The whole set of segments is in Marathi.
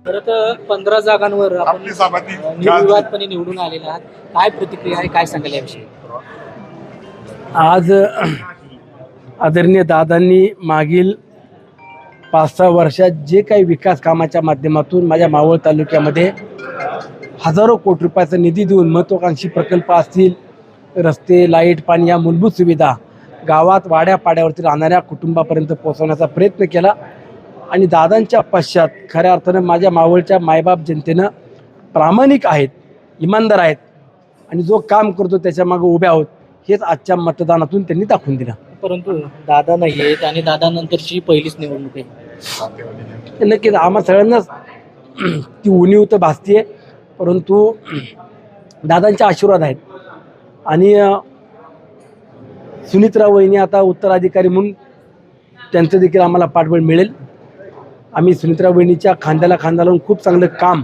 खरं तर 15 जागांवर आपण आपली सहमती निर्विवादपणे निवडून आलेला आहात. काय प्रतिक्रिया आहे, काय सांगाल याविषयी? आज आदरणीय दादांनी मागील 5-6 वर्षात जे काही विकास कामाच्या माध्यमातून माझ्या मावळ तालुक्यामध्ये हजारो कोटी रुपयाचा निधी देऊन महत्त्वाकांक्षी प्रकल्प असतील, रस्ते, लाईट, पाणी या मूलभूत सुविधा गावात वाड्यापाड्यावरती राहणाऱ्या कुटुंबापर्यंत पोहोचवण्याचा प्रयत्न केला. आणि दादांच्या पश्चात खऱ्या अर्थानं माझ्या मावळच्या मायबाप जनतेनं प्रामाणिक आहेत, इमानदार आहेत आणि जो काम करतो त्याच्यामागं उभे आहोत हेच आजच्या मतदानातून त्यांनी दाखवून दिलं. परंतु दादा नाही आहेत आणि दादानंतरची पहिलीच निवडणूक आहे. नक्कीच आम्हा सगळ्यांनाच ती उणीव तर भासते, परंतु दादांचे आशीर्वाद आहेत. आणि सुनित्रा वहिनी आता उत्तराधिकारी म्हणून त्यांचं देखील आम्हाला पाठबळ मिळेल. आम्ही सुनित्रा वहिनीच्या खांद्याला खांदा लावून खूप चांगलं काम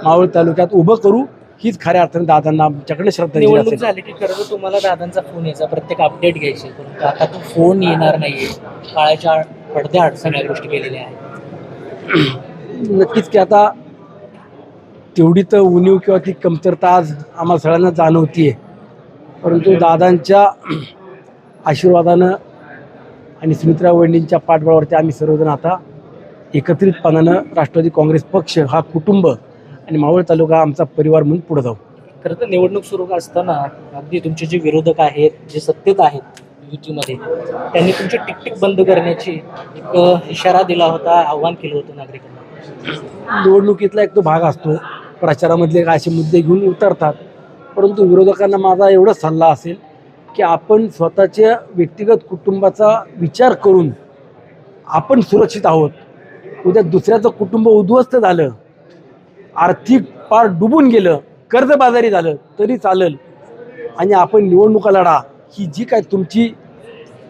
मावळ तालुक्यात उभं करू, हीच खऱ्या अर्थाने दादांना आमच्याकडे श्रद्धांजली निवडणूक असेल. झाली की खरं तर तुम्हाला दादांचा फोन यायचा, प्रत्येक अपडेट घ्यायचे, परंतु आता तो फोन येणार नाहीये. काळाच्या पडद्याआड सगळ्या गोष्टी केलेल्या आहेत. नक्कीच की आता तेवढी तर उणीव किंवा ती कमतरता आज आम्हाला सगळ्यांना जाणवतीये, परंतु दादांच्या आशीर्वादानं आणि सुमित्रा वहिनींच्या पाठबळावरती आम्ही सर्वजण आता एकत्रितपणानं राष्ट्रवादी काँग्रेस पक्ष हा कुटुंब आणि मावळ तालुका आमचा परिवार म्हणून पुढे जाऊ. खरं तर निवडणूक सुरू असताना अगदी तुमचे जे विरोधक आहेत, जे सत्तेत आहेत युतीमध्ये, त्यांनी तुमची टिकटिक बंद करण्याची एक इशारा दिला होता, आव्हान केलं होतं नागरिकांना. निवडणुकीतला एक तो भाग असतो, प्रचारामधले असे मुद्दे घेऊन उतरतात, परंतु विरोधकांना माझा एवढाच सल्ला असेल की आपण स्वतःच्या व्यक्तिगत कुटुंबाचा विचार करून आपण सुरक्षित आहोत. उद्या दुसऱ्याचं कुटुंब उद्ध्वस्त झालं, आर्थिक पार डुबून गेलं, कर्जबाजारी झालं तरी चालेल, आणि आपण निवडणुका लढा. ही जी काय तुमची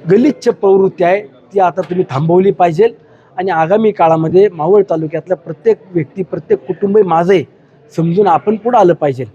गलिच्छ प्रवृत्ती आहे ती आता तुम्ही थांबवली पाहिजे. आणि आगामी काळामध्ये मावळ तालुक्यातल्या प्रत्येक व्यक्ती, प्रत्येक कुटुंब माझे समजून आपण पुढे आलं पाहिजे.